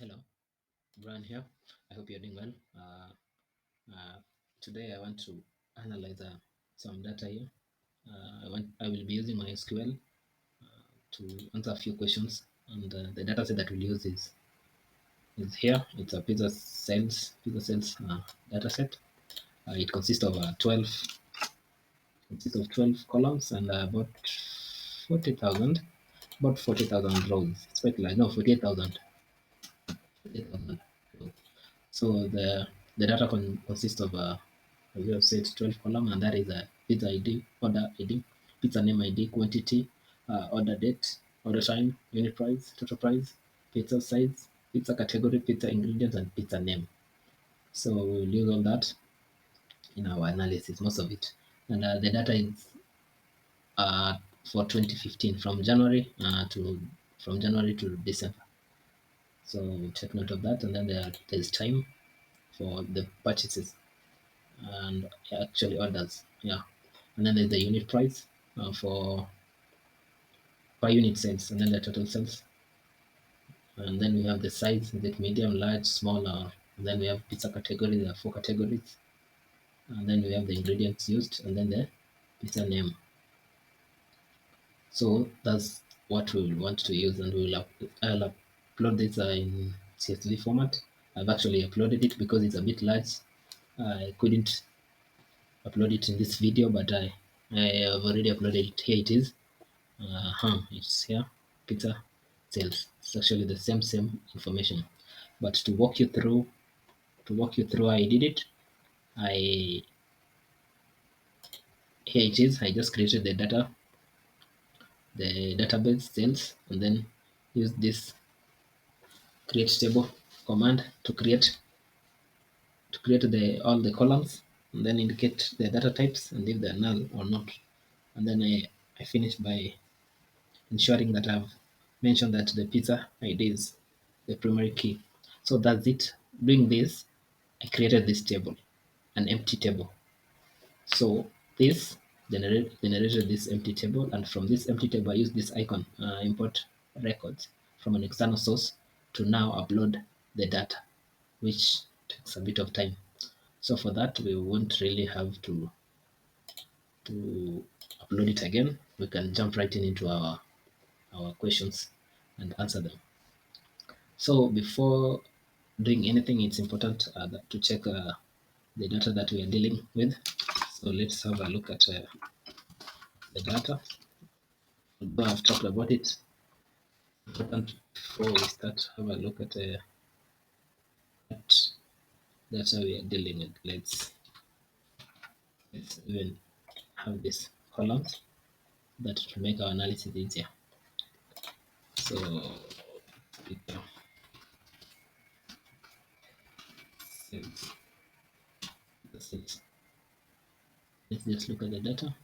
Hello, Brian here. I hope you're doing well. Today I want to analyze some data here. I will be using MySQL to answer a few questions, and the data set that we'll use is here. It's a pizza sales data set. It consists of 12 columns and about 40,000 about 40,000 rows. It's quite like no 48,000. 48,000 rows. So the data consists of as you have said 12 column, and that is a pizza ID, order ID, pizza name ID, quantity, order date, order time, unit price, total price, pizza size, pizza category, pizza ingredients, and pizza name. So we'll use all that in our analysis, most of it. And the data is for 2015 from January to December. So take note of that, and then there's time for the purchases and actually orders. Yeah, and then there's the unit price for per unit sales, and then the total sales, and then we have the size: is it medium, large, small? And then we have pizza category. There are four categories, and then we have the ingredients used, and then the pizza name. So that's what we will want to use, and I'll upload this in CSV format. I've actually uploaded it because it's a bit large. I couldn't upload it in this video, but I have already uploaded it. Here it is. It's here. Pizza sales. It's actually the same information. But to walk you through how I did it, I here it is. I just created the database sales, and then use this create table command to create the all the columns, and then indicate the data types and if they're null or not. And then I finish by ensuring that I've mentioned that the pizza ID is the primary key. So that's it. Doing this, I created this table, an empty table. So this generated this empty table, and from this empty table, I use this icon, import records from an external source to now upload the data, which takes a bit of time. So for that, we won't really have to upload it again. We can jump right into our questions and answer them. So before doing anything, it's important to check the data that we are dealing with. So let's have a look at the data. Although I've talked about it, important before we start, have a look at what data we are dealing with. Let's even have this columns that to make our analysis easier. So pizza sales. Let's just look at the data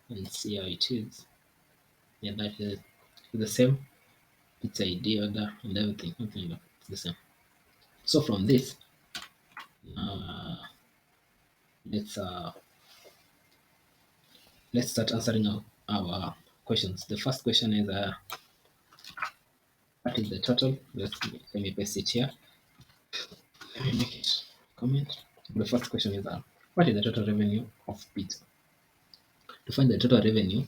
and see how it is. Yeah, that is the same. Pizza ID order and everything. Nothing, but it's the same. So from this, uh, let's uh, let's start answering our questions. The first question is what is the total? Let me paste it here. Let me make it comment. The first question is what is the total revenue of pizza? To find the total revenue,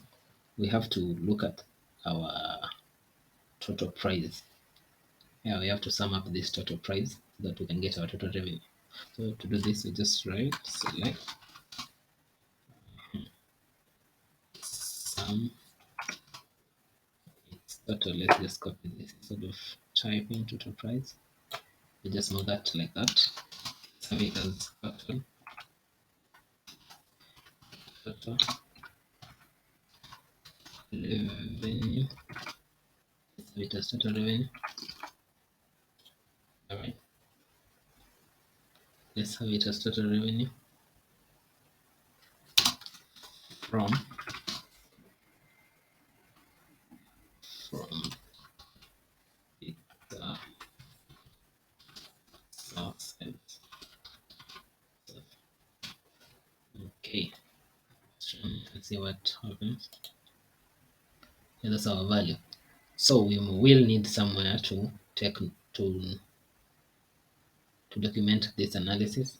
we have to look at our total price. Yeah, we have to sum up this total price so that we can get our total revenue. So to do this, we just write select sum its total. Let's just copy this instead of typing total price. We just know that like that. Save it as total revenue. Save it as total revenue. Alright. Let's have it as total revenue from pizza sales. Okay. Let's see what happens. Yeah, that's our value. So we will need somewhere to take to document this analysis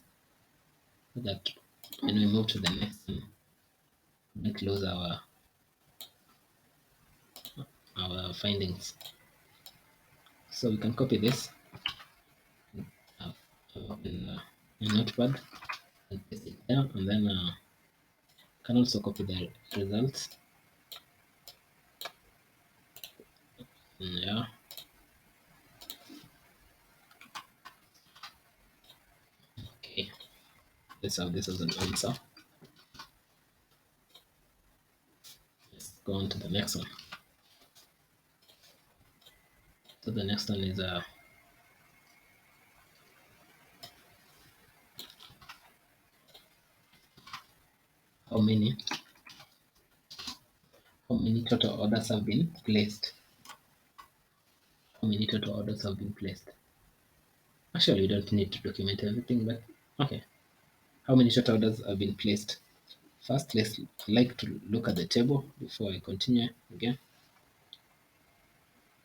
so that when we move to the next one, we close our findings. So we can copy this uh, in a notepad and paste it there, and then can also copy the results. Yeah, okay. Let's have this as an answer. Let's go on to the next one. So the next one is how many total orders have been placed. How many total orders have been placed? Actually, we don't need to document everything, but okay. How many total orders have been placed? First, let's like to look at the table before I continue again.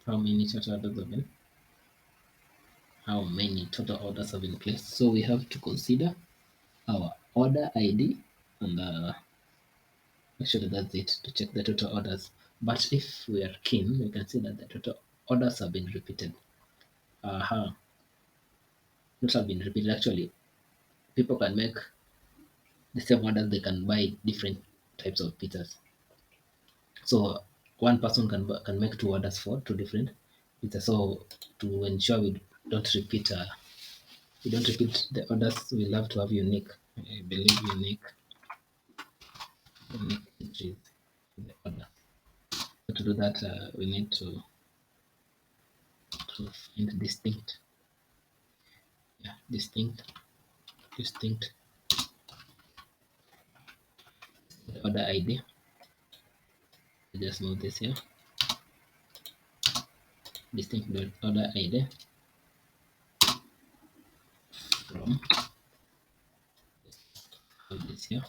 How many total orders have been? How many total orders have been placed? So we have to consider our order ID, and actually that's it to check the total orders. But if we are keen, we can see that the total orders have been repeated. Not have been repeated. Actually, people can make the same orders. They can buy different types of pizzas. So one person can make two orders for two different pizzas. So to ensure we don't repeat the orders. We love to have unique. I believe unique entries in the order. So to do that, we need to find yeah, distinct order ID. I just move this here. Distinct order ID from this here.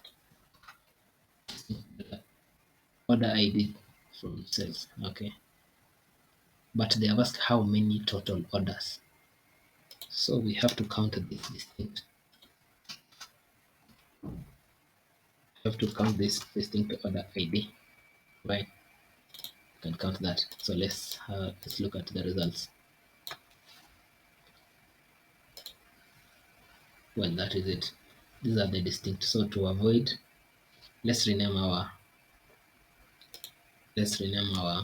Order ID from sales. Okay. But they have asked how many total orders. So we have to count this distinct. We have to count this distinct order ID. Right? We can count that. So let's look at the results. Well, that is it. These are the distinct. So to avoid, let's rename our let's rename our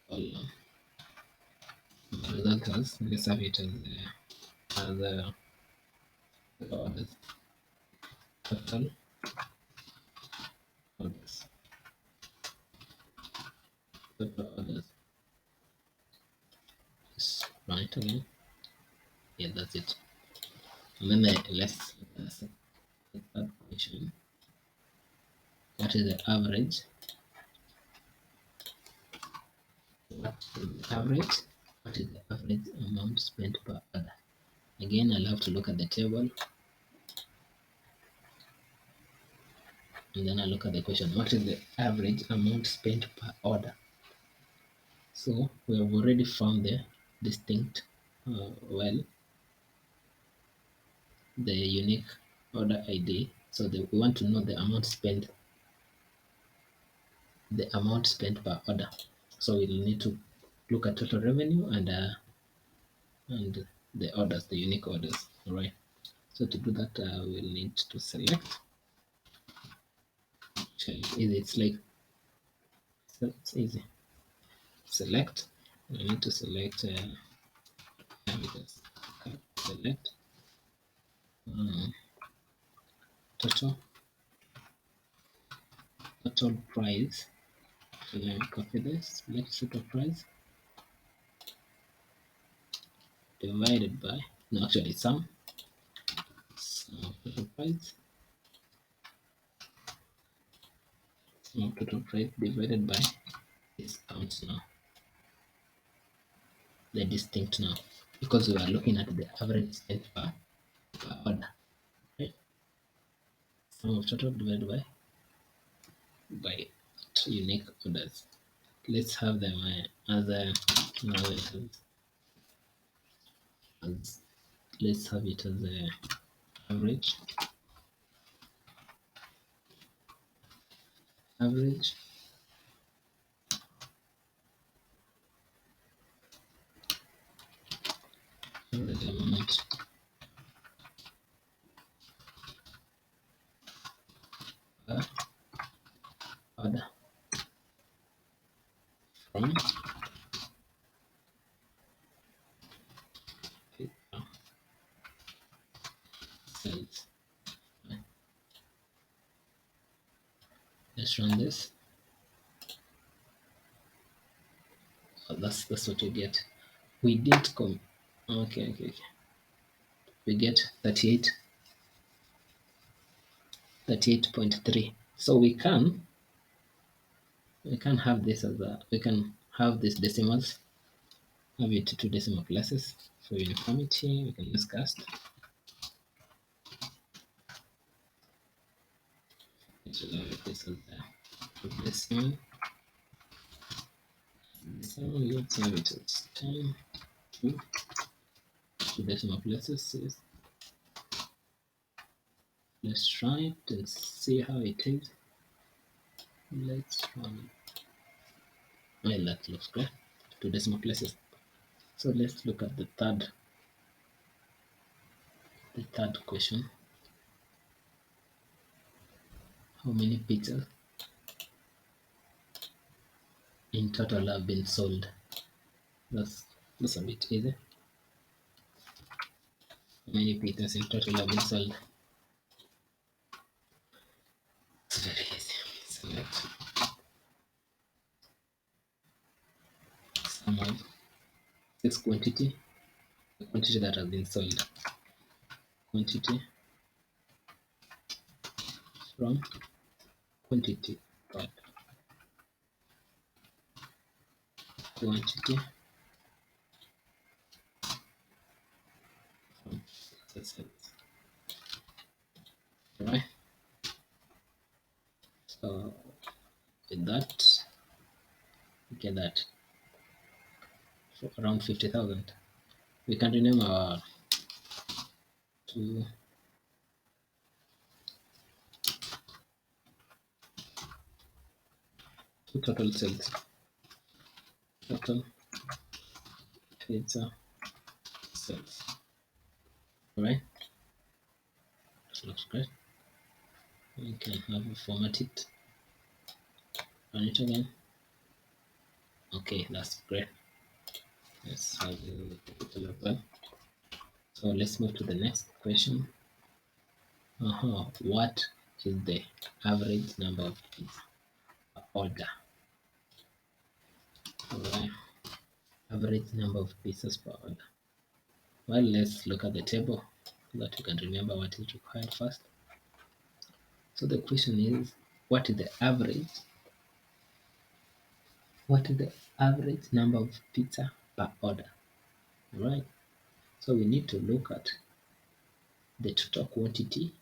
column. Result as let's have it as orders. Total orders. Total orders. Let's run it again. Yeah, that's it. And then let's that question. What is the average? What is the average? What is the average amount spent per order? Again, I'll have to look at the table, and then I look at the question. What is the average amount spent per order? So we have already found the distinct, well, the unique order ID. So we want to know the amount spent per order. So we'll need to look at total revenue and the orders, the unique orders. All right. So to do that, we'll need to select. It's like it's easy. Select. We need to select. Select um, total price. So let me copy this. Select total price divided by no, actually sum total price. Sum total price divided by discount now. The distinct now because we are looking at the average spent per order. Right? Sum of total divided by unique orders. let's have them as a no, as let's have it as a average average average amount per order from paper sales. Let's run this. Oh, that's what we get. We did come. Okay. We get 38.3. So we can have this as a we can have this decimals, have it to two decimal places for uniformity. We can discuss this as a decimal. So let's have it as 10 to two decimal places. Let's try it and see how it is. Let's run it. Well, that looks good. Two decimal places. So let's look at the third question. How many pizzas in total have been sold? That's a bit easy. How many pizzas in total have been sold? It's very easy. Select sum of this quantity, the quantity that has been sold. Quantity from quantity part. Quantity from sales. Right? So with that, we get that for around 50,000. We can rename our two total sales. Total pizza sales. Right? This looks great. We can have it format it. Run it again. Okay, that's great. Let's have the total as well. So let's move to the next question. What is the average number of pieces per order? Alright, average number of pieces per order. Well, let's look at the table so that you can remember what is required first. So the question is, what is the average? What is the average number of pizza per order? Right. So we need to look at the total quantity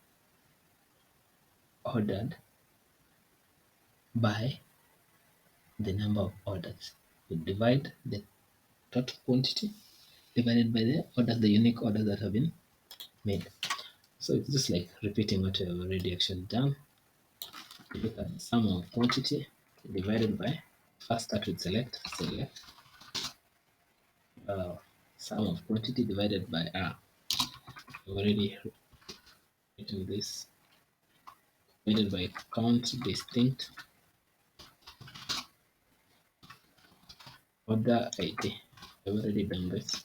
ordered by the number of orders. We divide the total quantity divided by the orders, the unique orders that have been made. So it's just like repeating what I've already actually done. We look at the sum of quantity divided by, first start with select sum of quantity divided by I've already written this, divided by count distinct order ID. I've already done this.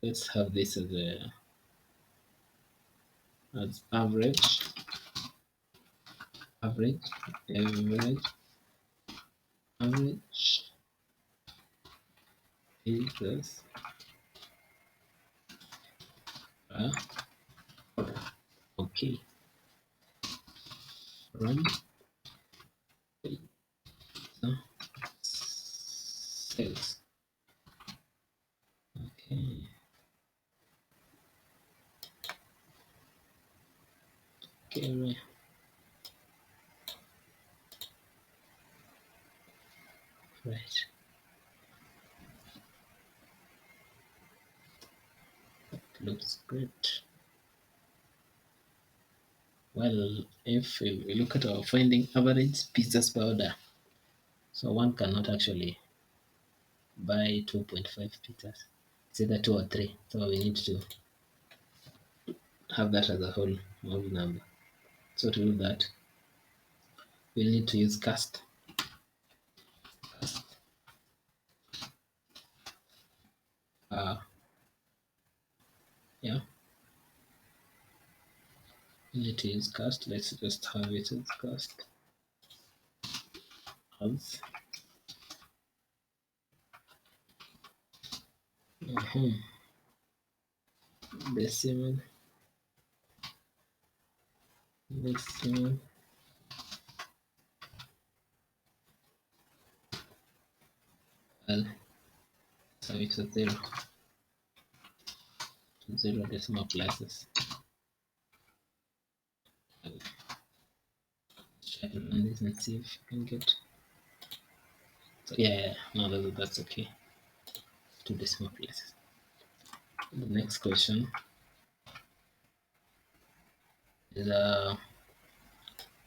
Let's have this as average average equals okay, run sales. Okay, right. Right. Looks great. Well, if we look at our finding average pizzas per order, so one cannot actually buy 2.5 pizzas. It's either two or three. So we need to have that as a whole number. So to do that, we'll need to use cast. Uh, yeah, we need to use cast. Let's just have it as cast as decimal decimal. Well, so it's a zero decimal places. I'll try to run this and see if you can get. So yeah, no, that's okay. Two decimal places. The next question is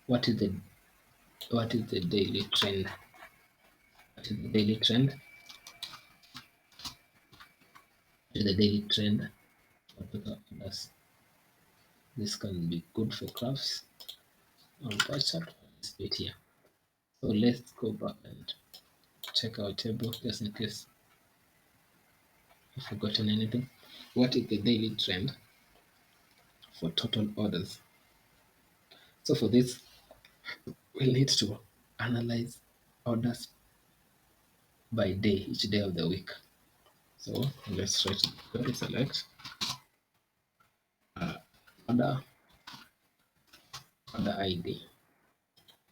what is the daily trend? What is the daily trend? What is the daily trend? Orders. This can be good for graphs or bar chart or this bit here. So let's go back and check our table just in case I've forgotten anything. What is the daily trend for total orders? So for this, we'll need to analyze orders by day, each day of the week. So let's try to query select uh, order ID.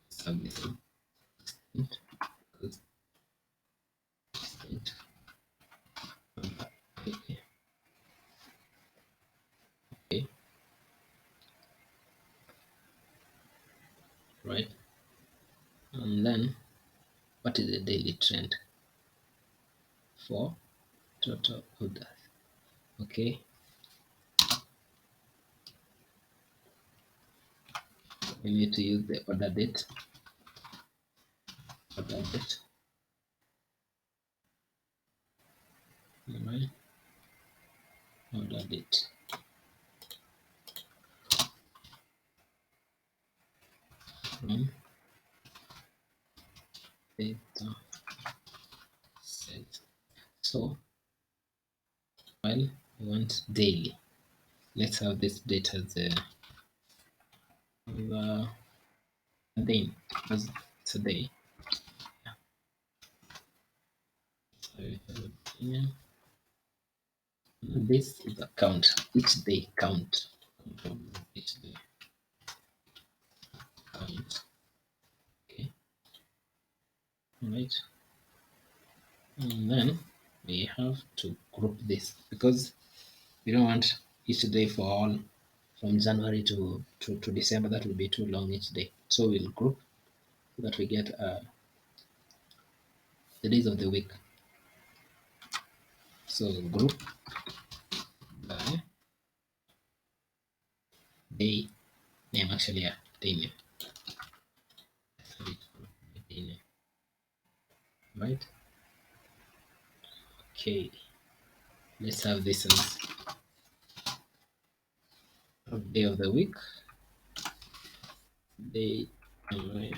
Submit state order ID. Okay, right. And then what is the daily trend for total orders? Okay, we need to use the order date. Order date. Alright. Order date. From data set. So well, we want daily. Let's have this data as a day as today. So yeah. This is a count. Each day count. Each day count. Okay. Alright. And then we have to group this because we don't want each day for all from January to December. That will be too long each day. So we'll group so that we get the days of the week. So group by day name, actually, yeah, day name. Day name. Right? Okay. Let's have this as day of the week. Day, right,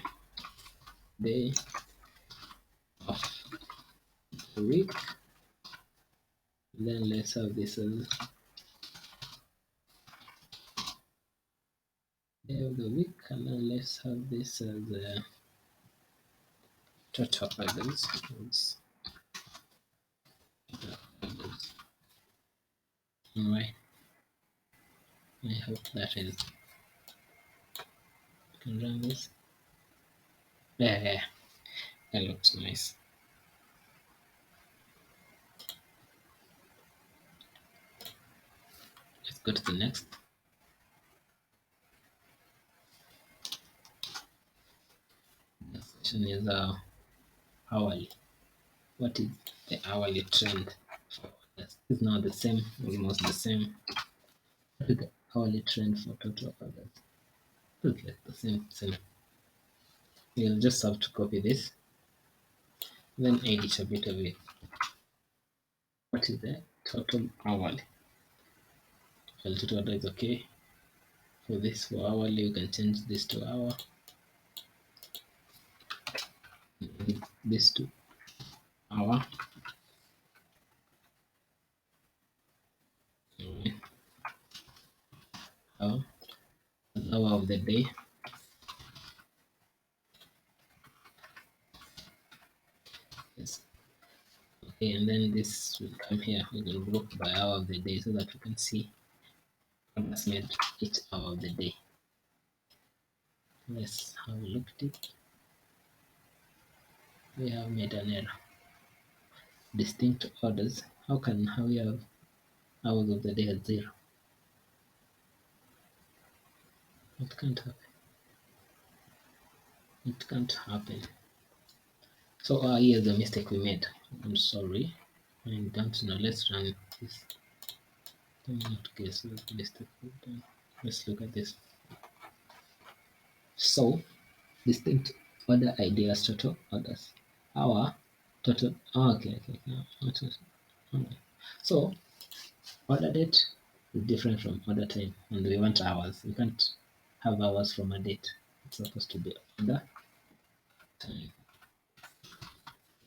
day of the week. Then let's have this as day of the week, and then let's have this as total orders. Alright, I hope that is. Can run this. Yeah, that looks nice. Let's go to the next. The section is hourly. what is the hourly trend for orders? It's now the same, almost the same. What is the hourly trend for total orders? It's like the same. You'll just have to copy this, then edit a bit of it. What is the total hourly? Well, total order is okay. For this, for hourly, you can change this to hour, this to hour. Hour, hour of the day. Yes. Okay, and then this will come here. We will group by hour of the day so that we can see what was made each hour of the day. Let's have a look at it. We have made an error. Distinct orders. How we have hours of the day at 0? It can't happen. It can't happen. So here's the mistake we made. I'm sorry. I don't know. Let's run this. Don't want to guess what mistake we've done. Let's look at this. So distinct order ideas total orders. Our total. Oh, okay. So order date is different from order time, and we want hours. We can't have hours from a date. It's supposed to be order time.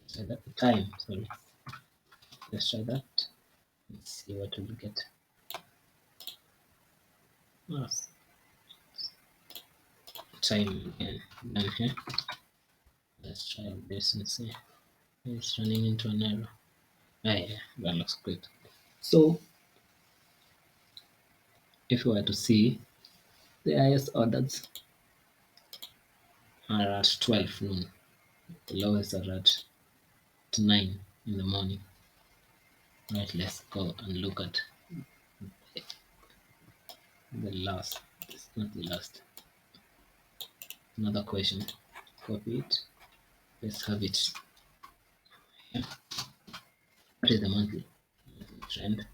So that time. Sorry. Let's try that. Let's see what we get. Oh, time again down here. Let's try this and see. It's running into an error. Yeah, that looks good. So if you were to see, the highest orders are at 12 noon. The lowest are at 9 in the morning. Right, let's go and look at the last. It's not the last. Another question. Copy it. Let's have it here. What is the monthly trend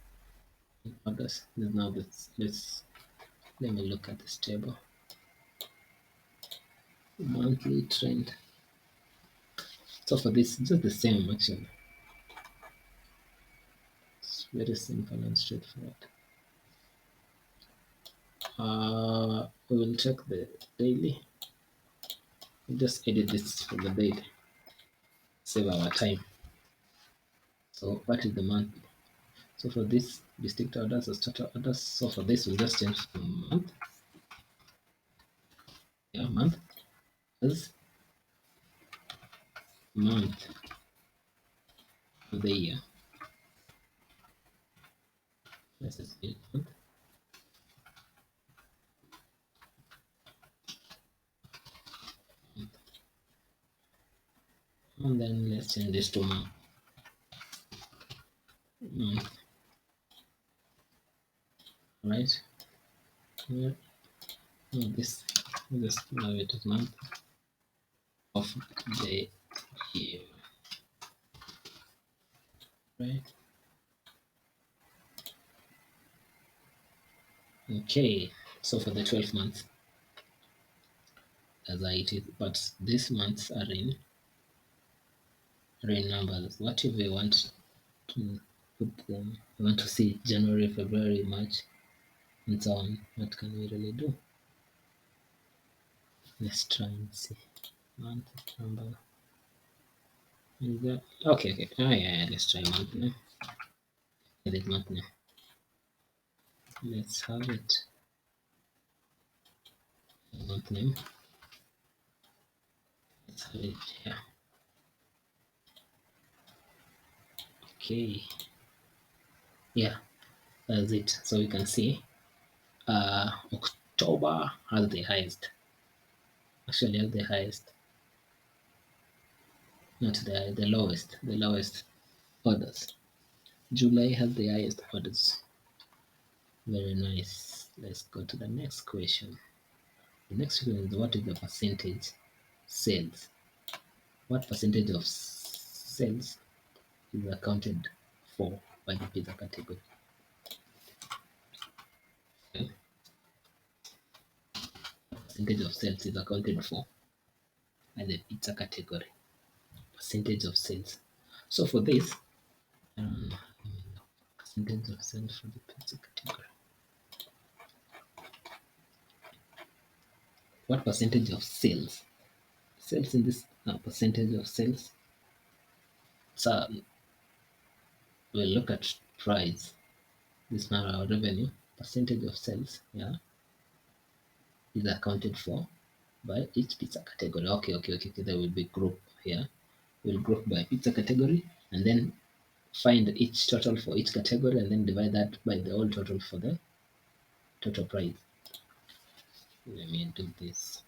in orders? Now let me look at this table. Monthly trend. So for this, just the same actually. It's very simple and straightforward. We will check the daily. We'll just edit this for the daily. Save our time. So what is the month? So for this, distinct orders or starter orders. So for this, we'll just change from month. Yeah, month as month of the year. Let's just change month. And then let's change this to month. Month. Right? Here. No, this. Just now it is month of the year. Right? Okay. So for the 12 months, as it is, but these months are in real numbers. What if we want to put them? We want to see January, February, March, and so on. What can we really do? Let's try and see. Month number. Is that okay? Oh yeah, let's try month name. Edit month name. Let's have it. Month name. Let's have it here. Okay. Yeah, that's it. So we can see October has the highest. Actually, has the highest. Not the lowest. The lowest orders. July has the highest orders. Very nice. Let's go to the next question. The next question is what is the percentage sales? What percentage of sales is accounted for by the pizza category. Okay. Percentage of sales is accounted for by the pizza category. Percentage of sales. So for this, um, percentage of sales for the pizza category. What percentage of sales? Sales in this percentage of sales. So we'll look at price. This now our revenue percentage of sales. Yeah, is accounted for by each pizza category. Okay. There will be group here. We'll group by pizza category and then find each total for each category and then divide that by the whole total for the total price. Let me do this.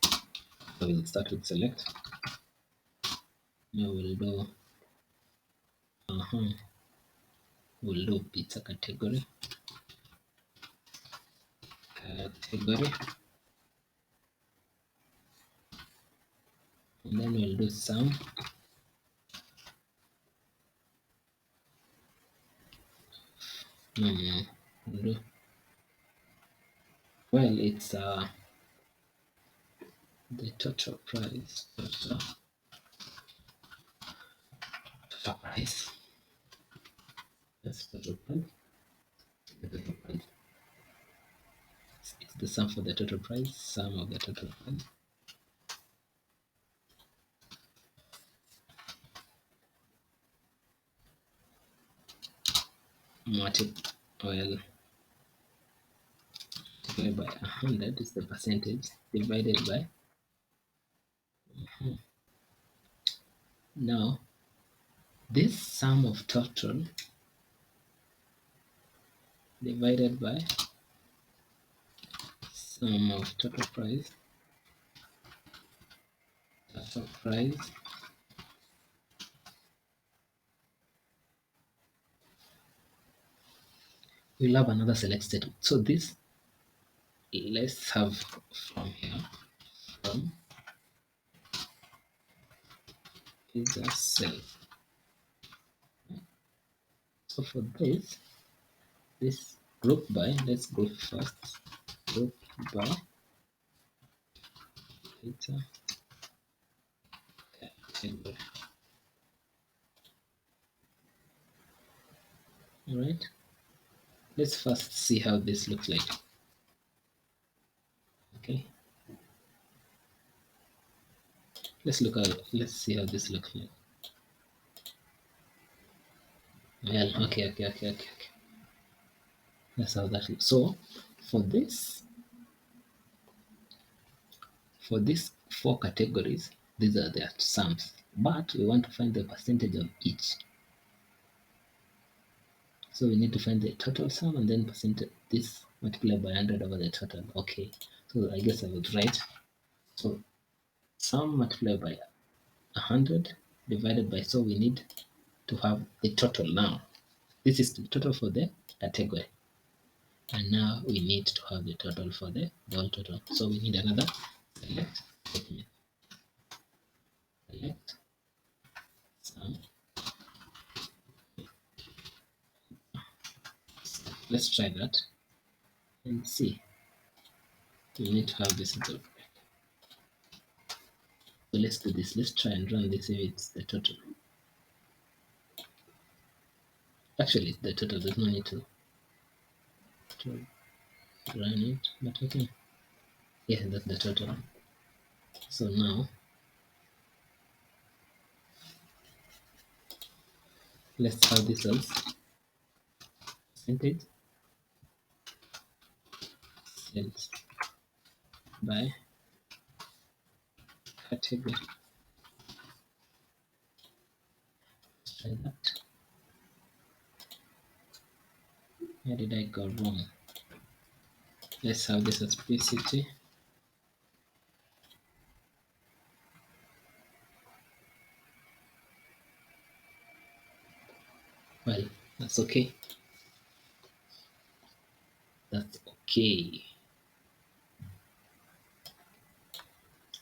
So we'll start with select. Now we'll do we'll do pizza category. And then we'll do sum. We'll do, well, it's the total price. Total price. That's total price. The total price. It's the sum for the total price, sum of the total price. Well, divided by 100 is the percentage divided by. Now, this sum of total divided by sum of total price. Total price we'll have another select statement. So this, let's have from here, from is a cell. So for this group by, let's go first, group by data category. All right, let's first see how this looks like. Okay, let's see how this looks like. Well, okay. That's how that looks. So for these 4 categories, these are their sums, but we want to find the percentage of each. So we need to find the total sum and then percentage this multiplied by 100 over the total. Okay, so I guess I would write, so sum multiplied by 100 divided by, so we need to have the total now. This is the total for the category. And now we need to have the total for the whole total. So we need another select statement. Select sum. Let's try that and see. We need to have this. So let's do this. Let's try and run this if it's the total. Actually, it's the total. There's no need to run it, but okay. Yeah, that's the total. So now let's have this as percentage sales by category. Let's try that. Where did I go wrong? Let's have this as PCT. Well, that's okay. That's okay.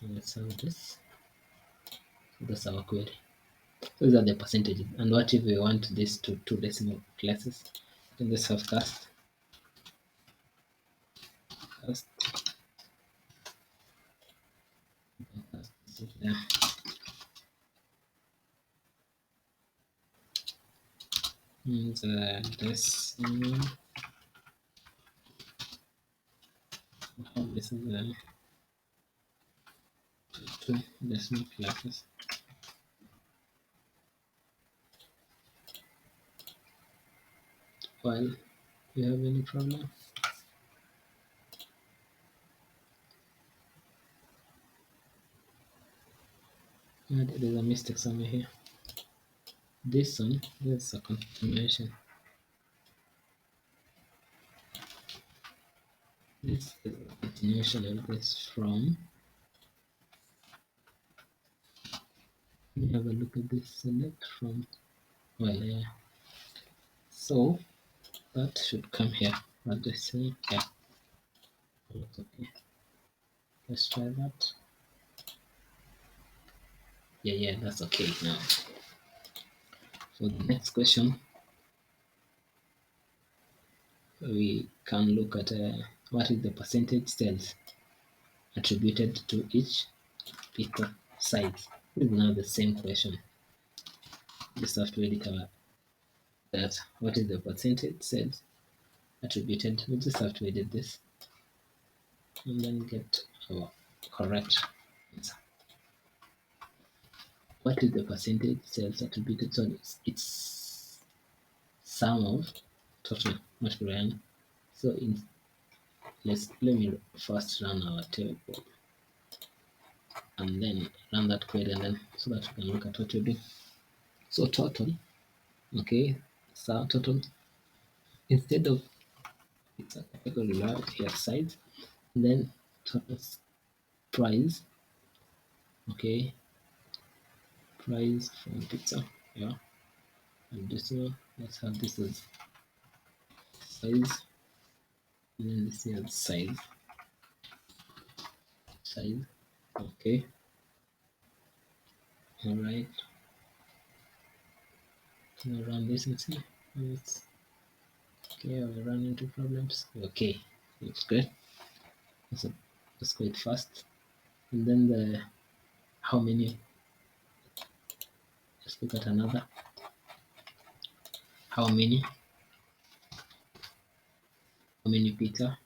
Let's have this. So that's our query. So these are the percentages. And what if we want this to two decimal places? In this have cast yeah. The decimal. This is two decimal places. While you have any problem, there is a mistake somewhere here. This one, there's a continuation. This is a continuation of this from. Let me have a look at this. Select from. Well, yeah. So that should come here. But the same, yeah. Looks okay. Let's try that. Yeah, that's okay now. For the next question, we can look at what is the percentage sales attributed to each pizza size. This is now the same question. Just have to edit our that. What is the percentage sales attributed? We just have to edit this and then get our correct answer. What is the percentage sales attributed? So it's sum of total multiplied. So let me first run our table and then run that query and then so that we can look at what we do. So total, okay, so total instead of it's a category here size, then total price, okay, price from pizza, yeah, and this one let's have this as size, and then this is size, okay, all right. Now run this and see. It's okay. We run into problems. Okay, looks good. So let's go it fast. And then the how many? Let's look at another. How many? How many pizza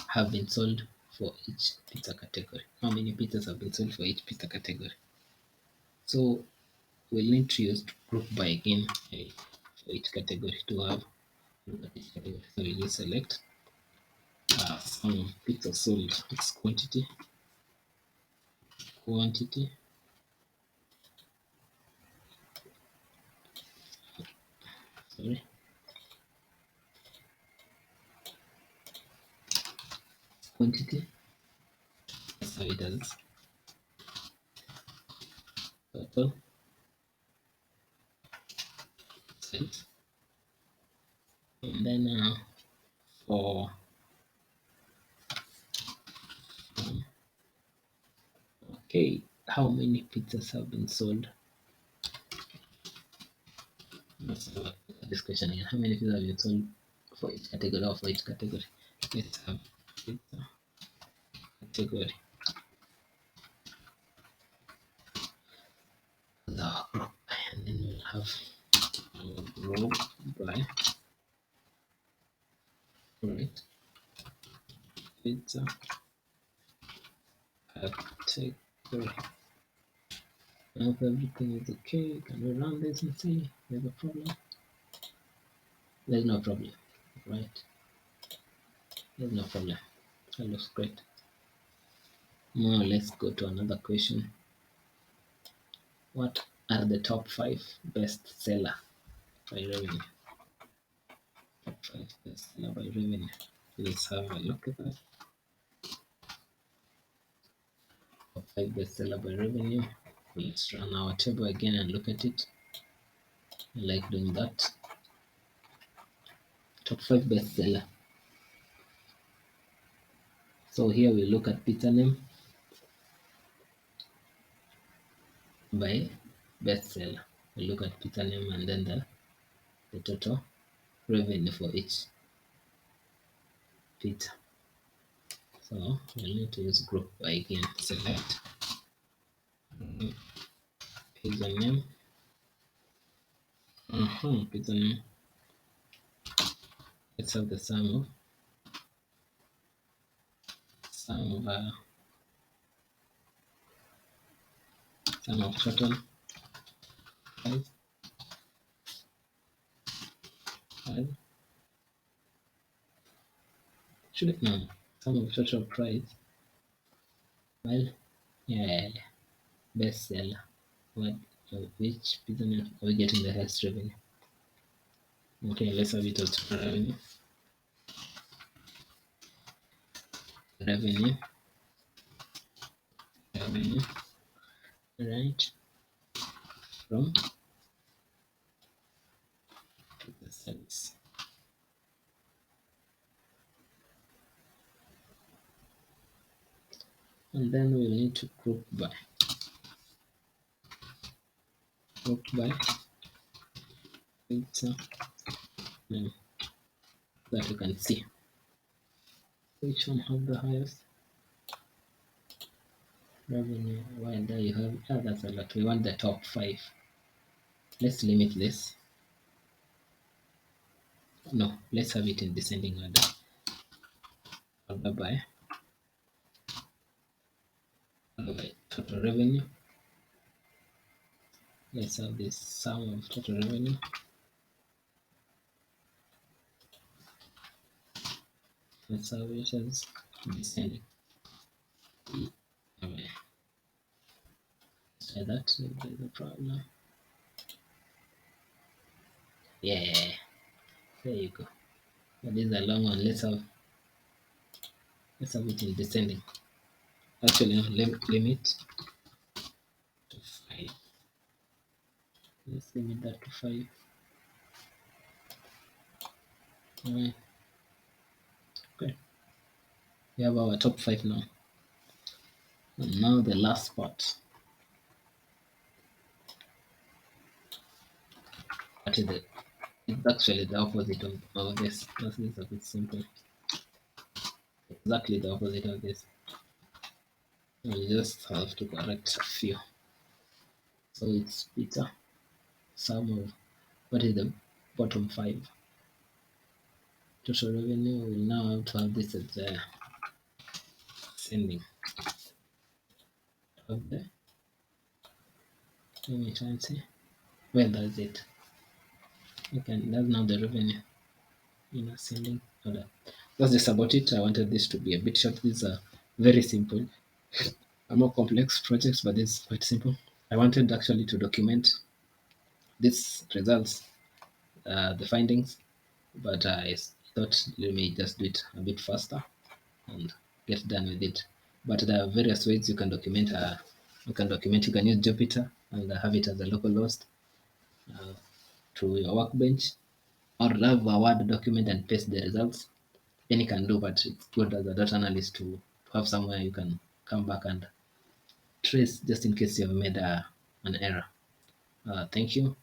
have been sold for each pizza category? How many pizzas have been sold for each pizza category? So we'll need to use group by again for each category to have look at each category. So we just select pizza sold. It's quantity. Sorry, quantity. That's how it does. Total sales. And then for okay, how many pizzas have been sold? Let's have a look at this question again. How many pizzas have been sold for each category or for each category? Let's have pizza category. The group, and then we'll have our group by right pizza category. Now if everything is okay, can we run this and see there's a problem? There's no problem, right? There's no problem. That looks great. Now let's go to another question. What are the top 5 best seller by revenue? Top 5 best seller by revenue. Let's have a look at that. Top 5 best seller by revenue. Let's run our table again and look at it. I like doing that. Top 5 best seller. So here we look at pizza name by best seller. We look at pizza name and then the total revenue for each pizza. So we'll need to use group by again. Select pizza name. Pizza name. Let's have the sum of sum of total price. Price. Should it no? Sum of total price. Well, yeah, best seller. What? Which pizza name are we getting the highest revenue? Okay, let's have it as revenue. Revenue. Revenue. Right. From the service. And then we'll need to group by. Group by pizza name that you can see. Which one have the highest revenue? Well, there you have. Ah, that's a lot. We want the top 5. Let's limit this. No, let's have it in descending order. Order by total revenue. Let's have this sum of total revenue. Let's have it as descending. Okay. So that's the problem. Yeah, there you go. But this is a long one. Let's have it in descending. Actually, no, limit to 5. Let's limit that to 5. Alright. Okay. We have our top 5 now. And now the last part. What is it? It's actually the opposite of this. This is a bit simple. Exactly the opposite of this. We just have to correct a few. So it's beta sum of what is the bottom 5. Total revenue. We now have to have this as sending. Okay. Let me try and see. Well, that's it. That's now the revenue in ascending order. That's just about it. I wanted this to be a bit short. These are very simple. A more complex projects, but it's quite simple. I wanted actually to document these results, the findings, but I thought let me just do it a bit faster and get done with it. But there are various ways you can document. You can use Jupyter and have it as a local host to your workbench, or have a Word document and paste the results. Any can do, but it's good as a data analyst to have somewhere you can come back and trace just in case you have made an error. Thank you.